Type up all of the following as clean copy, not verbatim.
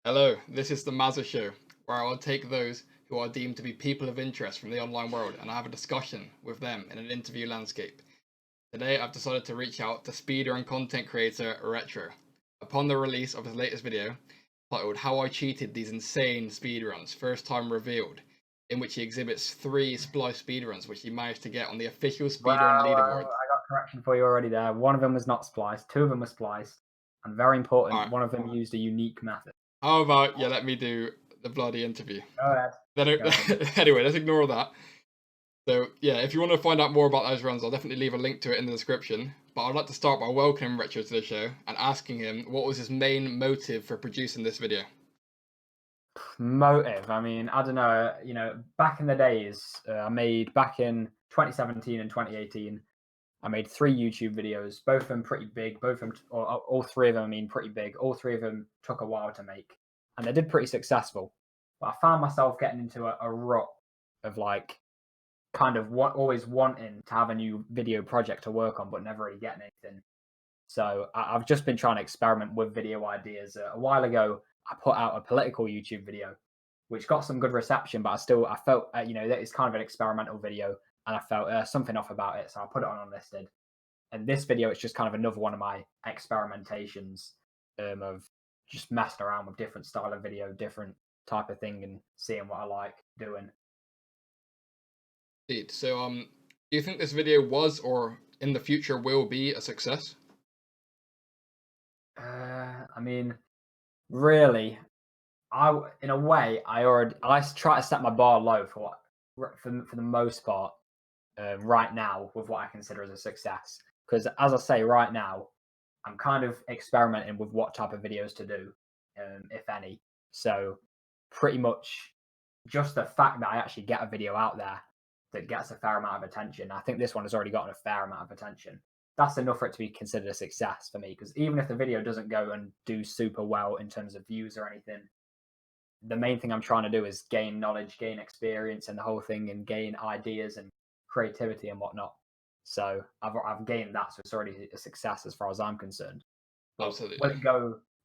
Hello, this is the Mazza Show, where I will take those who are deemed to be people of interest from the online world and I have a discussion with them in an interview landscape. Today I've decided to reach out to speedrun content creator Retro. Upon the release of his latest video, titled How I Cheated These Insane Speedruns, First Time Revealed, in which he exhibits 3 splice speedruns which he managed to get on the official Well, speedrun leaderboard. I got correction for you already there. One of them was not spliced, two of them were spliced, and very important, Alright, one of them used a unique method. how about you let me do the bloody interview? Go ahead. Then, Go ahead. anyway, let's ignore that. So yeah, if you want to find out more about those runs, I'll definitely leave a link to it in the description. But I'd like to start by welcoming Retro to the show and asking him what was his main motive for producing this video. Motive. I mean, I don't know. Back in the days, I made back in 2017 and 2018. I made 3 YouTube videos, both of them pretty big. Both of them, or all 3 of them, I mean, pretty big. All 3 of them took a while to make, and they did pretty successful. But I found myself getting into a rut of like kind of always wanting to have a new video project to work on, but never really getting anything. So I've just been trying to experiment with video ideas. A while ago, I put out a political YouTube video, which got some good reception, but I felt that it's kind of an experimental video, and I felt something off about it, so I put it on unlisted. And this video is just kind of another one of my experimentations of just messing around with different style of video, different type of thing, and seeing what I like doing. Indeed. So do you think this video was or in the future will be a success? I mean, really, in a way, I try to set my bar low for the most part right now with what I consider as a success. Because as I say, right now, I'm kind of experimenting with what type of videos to do, if any. So pretty much just the fact that I actually get a video out there that gets a fair amount of attention. I think this one has already gotten a fair amount of attention. That's enough for it to be considered a success for me. Because even if the video doesn't go and do super well in terms of views or anything, the main thing I'm trying to do is gain knowledge, gain experience, and the whole thing, and gain ideas and creativity and whatnot. So I've gained that, so it's already a success as far as I'm concerned. But Absolutely.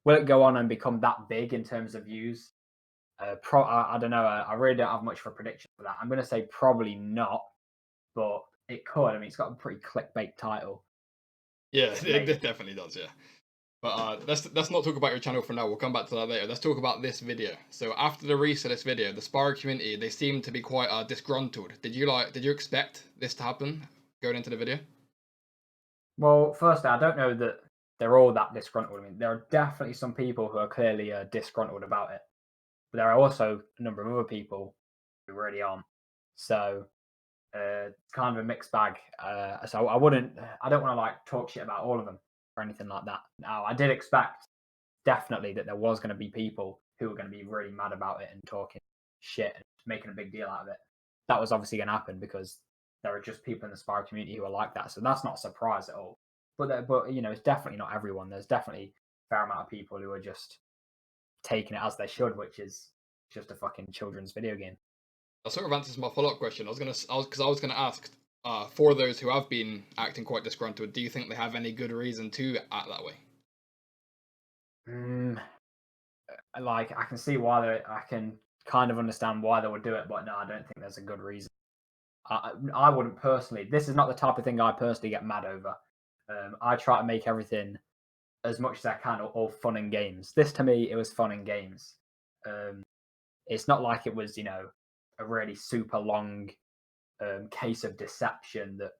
will it go on and become that big in terms of views? I don't know. I really don't have much for a prediction for that. I'm going to say probably not, but it could. I mean, it's got a pretty clickbait title. Yeah, it definitely does. Yeah. But let's not talk about your channel for now. We'll come back to that later. Let's talk about this video. So after the release of this video, the Spire community, they seem to be quite disgruntled. Did you expect this to happen going into the video? Well, firstly, I don't know that they're all that disgruntled. I mean, there are definitely some people who are clearly disgruntled about it, but there are also a number of other people who really aren't. So it's kind of a mixed bag. So I don't want to like talk shit about all of them or anything like that. Now, I did expect definitely that there was going to be people who were going to be really mad about it and talking shit and making a big deal out of it. That was obviously going to happen because there are just people in the Spire community who are like that. So that's not a surprise at all. But it's definitely not everyone. There's definitely a fair amount of people who are just taking it as they should, which is just a fucking children's video game. That sort of answers my follow-up question. I was gonna ask, for those who have been acting quite disgruntled, do you think they have any good reason to act that way? Like I can see why I can kind of understand why they would do it, but no, I don't think there's a good reason. I wouldn't personally. This is not the type of thing I personally get mad over. I try to make everything as much as I can all fun and games. This to me, it was fun and games. It's not like it was a really super long case of deception that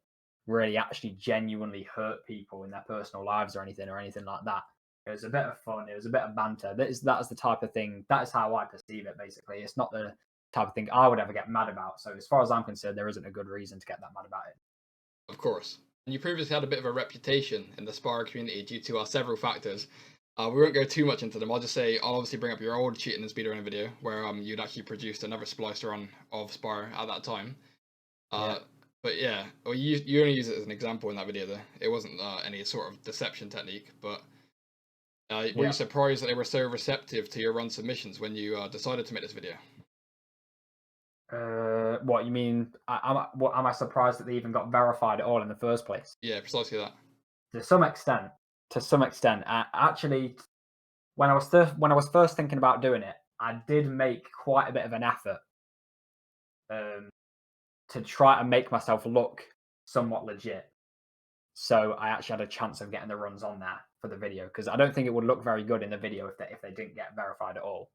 really actually genuinely hurt people in their personal lives or anything like that. It was a bit of fun. It was a bit of banter. That is the type of thing. That is how I perceive it. Basically, it's not the type of thing I would ever get mad about. So as far as I'm concerned, there isn't a good reason to get that mad about it. Of course. And you previously had a bit of a reputation in the Spire community due to several factors. We won't go too much into them. I'll obviously bring up your old cheating and speedrunning video where you'd actually produced another splice run of Spire at that time. Yeah. But yeah, well, you only use it as an example in that video there. It wasn't any sort of deception technique, but were you surprised that they were so receptive to your run submissions when you decided to make this video? What you mean? Am I surprised that they even got verified at all in the first place? Yeah, precisely that. To some extent. Actually, when I was first thinking about doing it, I did make quite a bit of an effort to try and make myself look somewhat legit. So I actually had a chance of getting the runs on there for the video, because I don't think it would look very good in the video if they didn't get verified at all.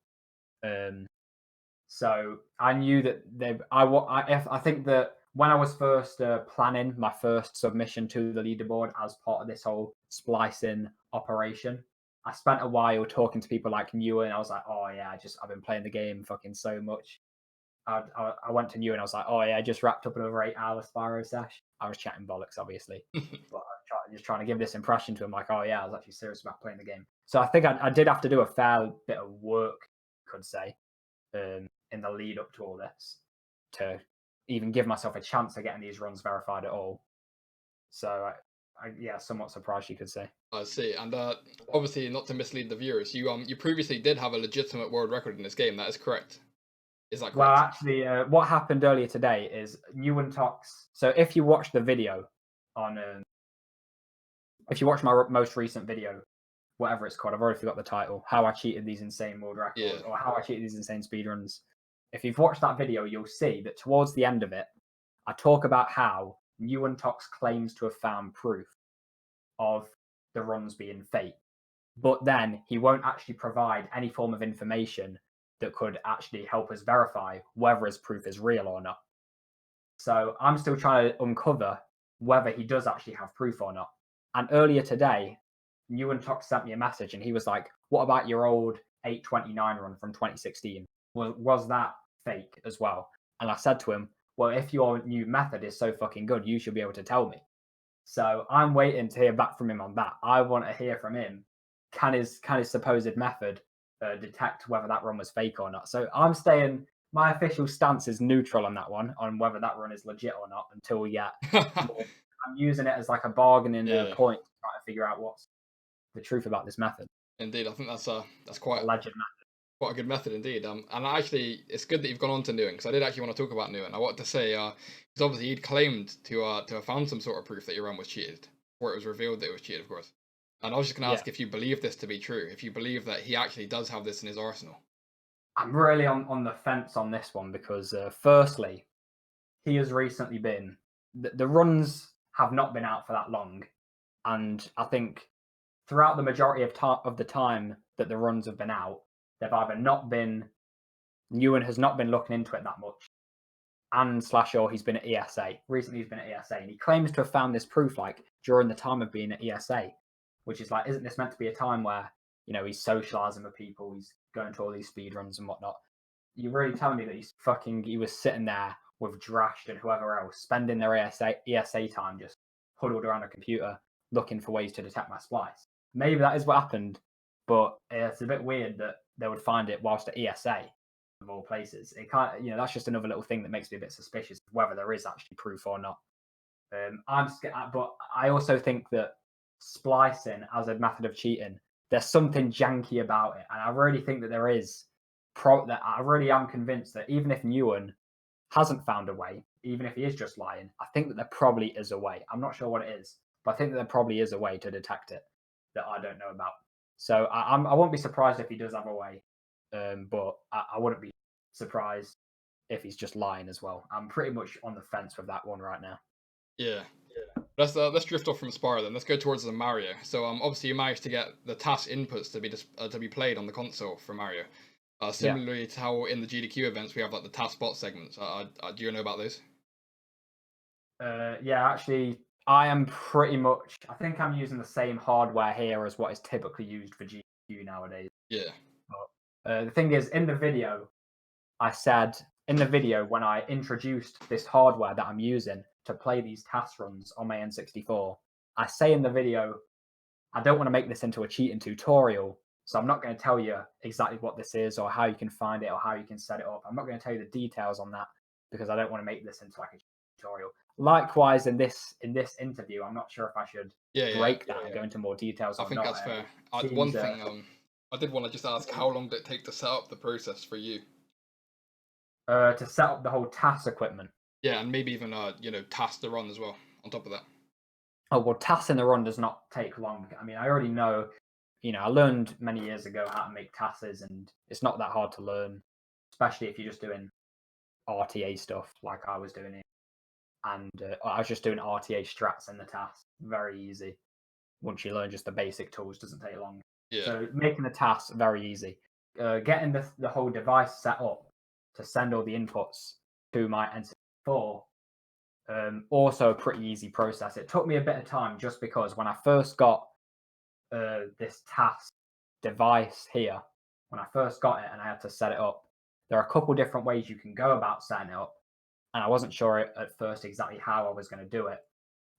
So I knew that I think that when I was first planning my first submission to the leaderboard as part of this whole splicing operation, I spent a while talking to people like Newer, and I was like, oh yeah, I've been playing the game fucking so much. I went to New and I was like, oh yeah, I just wrapped up another 8-hour Spyro sesh. I was chatting bollocks, obviously, but just trying to give this impression to him, like, oh yeah, I was actually serious about playing the game. So I think I did have to do a fair bit of work, you could say, in the lead up to all this, to even give myself a chance of getting these runs verified at all. So yeah, somewhat surprised, you could say. I see. And obviously, not to mislead the viewers, you previously did have a legitimate world record in this game. That is correct. Is that correct? Well, actually, what happened earlier today is Talks. So if you watch the video on, if you watch my most recent video, whatever it's called, I've already forgot the title, how I cheated these insane world records, or how I cheated these insane speedruns. If you've watched that video, you'll see that towards the end of it, I talk about how Talks claims to have found proof of the runs being fake, but then he won't actually provide any form of information that could actually help us verify whether his proof is real or not. So I'm still trying to uncover whether he does actually have proof or not. And earlier today, Talks sent me a message and he was like, what about your old 829 run from 2016? Was that fake as well? And I said to him, well, if your new method is so fucking good, you should be able to tell me. So I'm waiting to hear back from him on that. I want to hear from him. Can his supposed method detect whether that run was fake or not? So I'm staying. My official stance is neutral on that one, on whether that run is legit or not, until we get. I'm using it as like a bargaining point to try to figure out what's the truth about this method. Indeed, I think that's quite a legend method. Quite a good method indeed. And actually, it's good that you've gone on to Nguyen, because I did actually want to talk about Nguyen. I wanted to say, because obviously he'd claimed to have found some sort of proof that your run was cheated, before it was revealed that it was cheated, of course. And I was just going to ask if you believe this to be true, if you believe that he actually does have this in his arsenal. I'm really on the fence on this one, because firstly, he has recently been, the runs have not been out for that long, and I think throughout the majority of the time that the runs have been out, they've either not been, Nguyen has not been looking into it that much, and /or he's been at ESA. Recently he's been at ESA, and he claims to have found this proof like during the time of being at ESA, which is like, isn't this meant to be a time where, you know, he's socializing with people, he's going to all these speedruns and whatnot? You're really telling me that he was sitting there with Drashed and whoever else, spending their ESA time just huddled around a computer looking for ways to detect my splice? Maybe that is what happened, but it's a bit weird that they would find it whilst at ESA, of all places. It can't, you know, that's just another little thing that makes me a bit suspicious of whether there is actually proof or not. But I also think that splicing as a method of cheating, there's something janky about it, and I really think that there is. That I really am convinced that even if Nguyen hasn't found a way, even if he is just lying, I think that there probably is a way. I'm not sure what it is, but I think that there probably is a way to detect it that I don't know about. So I won't be surprised if he does have a way, but I wouldn't be surprised if he's just lying as well. I'm pretty much on the fence with that one right now. Yeah. Let's drift off from Spyro then. Let's go towards the Mario. So obviously you managed to get the task inputs to be played on the console for Mario. Similarly to how in the GDQ events we have like the task bot segments. Do you know about those? Yeah, actually, I am pretty much. I think I'm using the same hardware here as what is typically used for GDQ nowadays. Yeah. But the thing is, in the video, I said when I introduced this hardware that I'm using to play these task runs on my N64, I say in the video, I don't want to make this into a cheating tutorial, so I'm not going to tell you exactly what this is or how you can find it or how you can set it up. I'm not going to tell you the details on that because I don't want to make this into like a tutorial. Likewise, in this interview, I'm not sure if I should break that and go into more details. I think that's fair. One thing I did want to just ask, how long did it take to set up the process for you? To set up the whole task equipment. Yeah, and maybe even task the run as well on top of that. Oh well, tasking the run does not take long. I mean, I already know, I learned many years ago how to make tasses, and it's not that hard to learn, especially if you're just doing RTA stuff like I was doing it. And I was just doing RTA strats in the task. Very easy. Once you learn just the basic tools, doesn't take long. Yeah. So making the task very easy. Getting the whole device set up to send all the inputs to my N64, also a pretty easy process. It took me a bit of time just because when I first got this task device here, when I first got it and I had to set it up, there are a couple different ways you can go about setting it up. And I wasn't sure at first exactly how I was going to do it.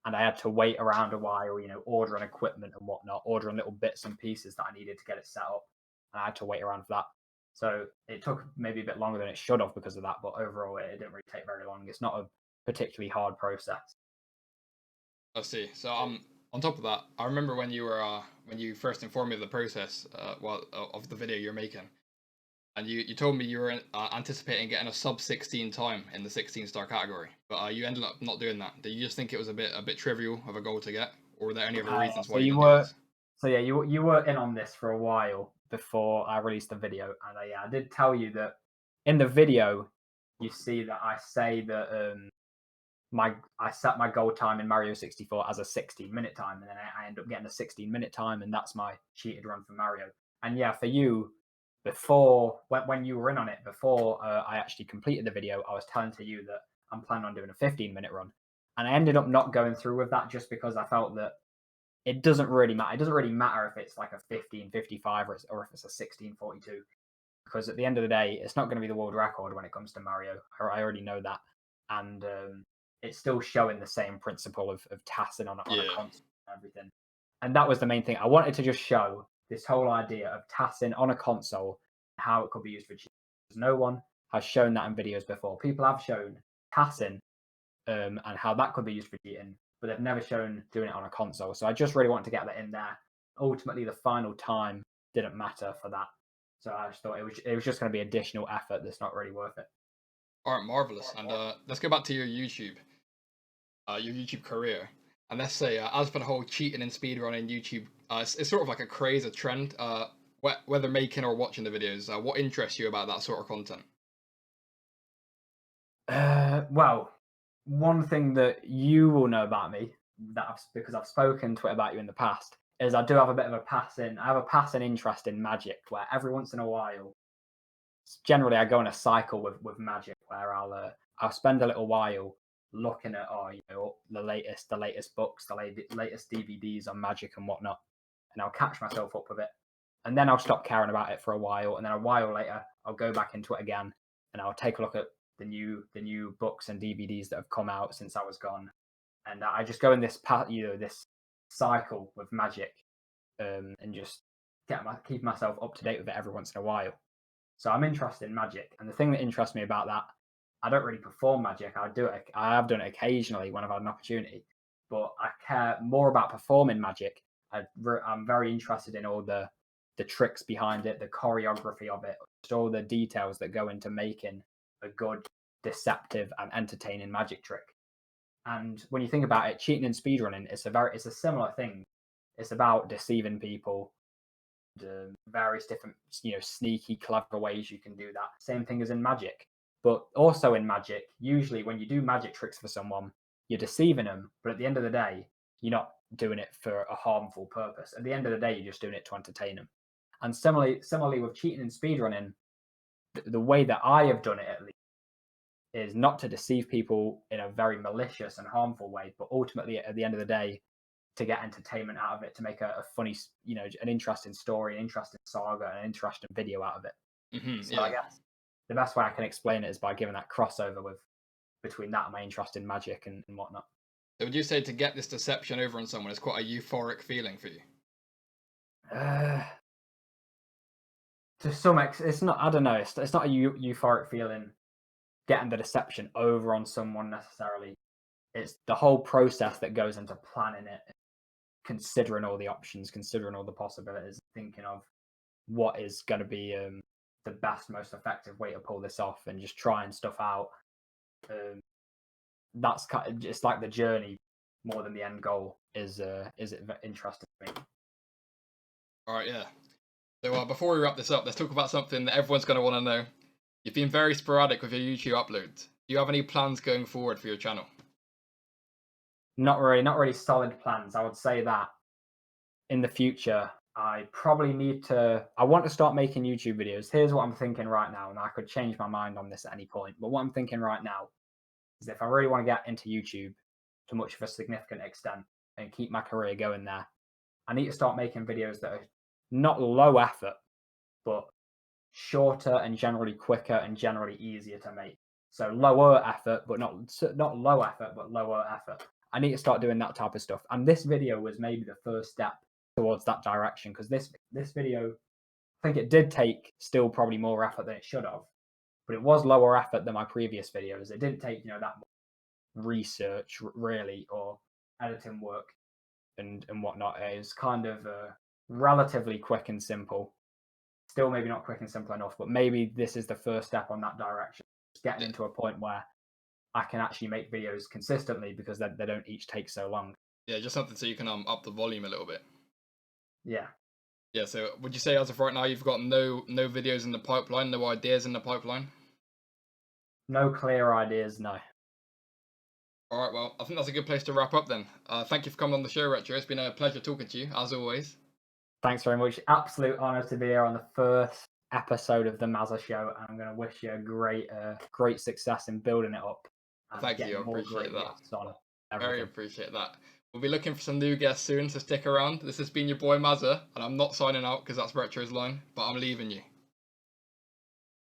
And I had to wait around a while, ordering equipment and whatnot, ordering little bits and pieces that I needed to get it set up. And I had to wait around for that. So it took maybe a bit longer than it should have because of that. But overall, it didn't really take very long. It's not a particularly hard process. I see. So on top of that, I remember when you first informed me of the process, of the video you're making, and you told me you were anticipating getting a sub 16 time in the 16-star category, but you ended up not doing that. Did you just think it was a bit trivial of a goal to get, or were there any other reasons why you didn't do this? So yeah, you were in on this for a while before I released the video, and I did tell you that in the video you see that I say that I set my goal time in Mario 64 as a 16-minute time, and then I end up getting a 16-minute time, and that's my cheated run for Mario. And yeah, for you, before when you were in on it, before I actually completed the video, I was telling to you that I'm planning on doing a 15-minute run, and I ended up not going through with that just because I felt that it doesn't really matter. It doesn't really matter if it's like a 15:55 or if it's a 16:42, because at the end of the day, it's not going to be the world record when it comes to Mario. I already know that, and it's still showing the same principle of tassing on a console and everything. And that was the main thing. I wanted to just show this whole idea of tassing on a console, how it could be used for cheating. No one has shown that in videos before. People have shown tassing and how that could be used for cheating, but they've never shown doing it on a console. So I just really want to get that in there. Ultimately, the final time didn't matter for that. So I just thought it was just going to be additional effort that's not really worth it. All right, marvelous. And let's go back to your YouTube career. And let's say, as for the whole cheating and speedrunning YouTube, it's sort of like a craze, a trend. Whether making or watching the videos, what interests you about that sort of content? Well, one thing that you will know about me because I've spoken to it about you in the past is I do have a bit of a passing interest in magic, where every once in a while, generally I go on a cycle with magic where I'll spend a little while looking at the latest books, the latest DVDs on magic and whatnot, and I'll catch myself up with it, and then I'll stop caring about it for a while, and then a while later I'll go back into it again, and I'll take a look at the new books and DVDs that have come out since I was gone, and I just go in this this cycle with magic, and just keep myself up to date with it every once in a while. So I'm interested in magic, and the thing that interests me about that, I don't really perform magic. I have done it occasionally when I've had an opportunity, but I care more about performing magic. I'm very interested in all the tricks behind it, the choreography of it, just all the details that go into making a good, deceptive, and entertaining magic trick. And when you think about it, cheating and speedrunning, it's a similar thing. It's about deceiving people, various different, sneaky, clever ways you can do that. Same thing as in magic. But also in magic, usually when you do magic tricks for someone, you're deceiving them. But at the end of the day, you're not doing it for a harmful purpose. At the end of the day, you're just doing it to entertain them. And similarly with cheating and speedrunning, the way that I have done it at least is not to deceive people in a very malicious and harmful way, but ultimately at the end of the day, to get entertainment out of it, to make a funny, an interesting story, an interesting saga, an interesting video out of it. So I guess the best way I can explain it is by giving that crossover between that and my interest in magic and whatnot. So would you say to get this deception over on someone is quite a euphoric feeling for you? To some extent, it's not. I don't know. It's not a euphoric feeling getting the deception over on someone necessarily. It's the whole process that goes into planning it, considering all the options, considering all the possibilities, thinking of what is going to be the best, most effective way to pull this off, and just trying stuff out. That's kind of just like the journey more than the end goal is interesting to me. All right, yeah. So before we wrap this up, let's talk about something that everyone's going to want to know. You've been very sporadic with your YouTube uploads. Do you have any plans going forward for your channel? Not really solid plans. I would say that in the future, I probably need to. I want to start making YouTube videos. Here's what I'm thinking right now, and I could change my mind on this at any point. But what I'm thinking right now is if I really want to get into YouTube to much of a significant extent and keep my career going there, I need to start making videos that are not low effort, but shorter and generally quicker and generally easier to make. So lower effort, but not low effort, but lower effort. I need to start doing that type of stuff. And this video was maybe the first step towards that direction, because this video, I think it did take still probably more effort than it should have, but it was lower effort than my previous videos. It didn't take that much research really, or editing work and whatnot. It was kind of relatively quick and simple. Still maybe not quick and simple enough, but maybe this is the first step on that direction. Just getting into a point where I can actually make videos consistently, because they don't each take so long. Yeah, just something so you can up the volume a little bit. Yeah. Yeah, so would you say as of right now you've got no videos in the pipeline, no ideas in the pipeline? No clear ideas, no. All right, well, I think that's a good place to wrap up then. Thank you for coming on the show, Retro. It's been a pleasure talking to you, as always. Thanks very much. Absolute honour to be here on the first episode of the Mazza Show. And I'm going to wish you a great success in building it up. And Thank you, I appreciate that. Very appreciate that. We'll be looking for some new guests soon, so stick around. This has been your boy Mazza, and I'm not signing out because that's Retro's line, but I'm leaving you.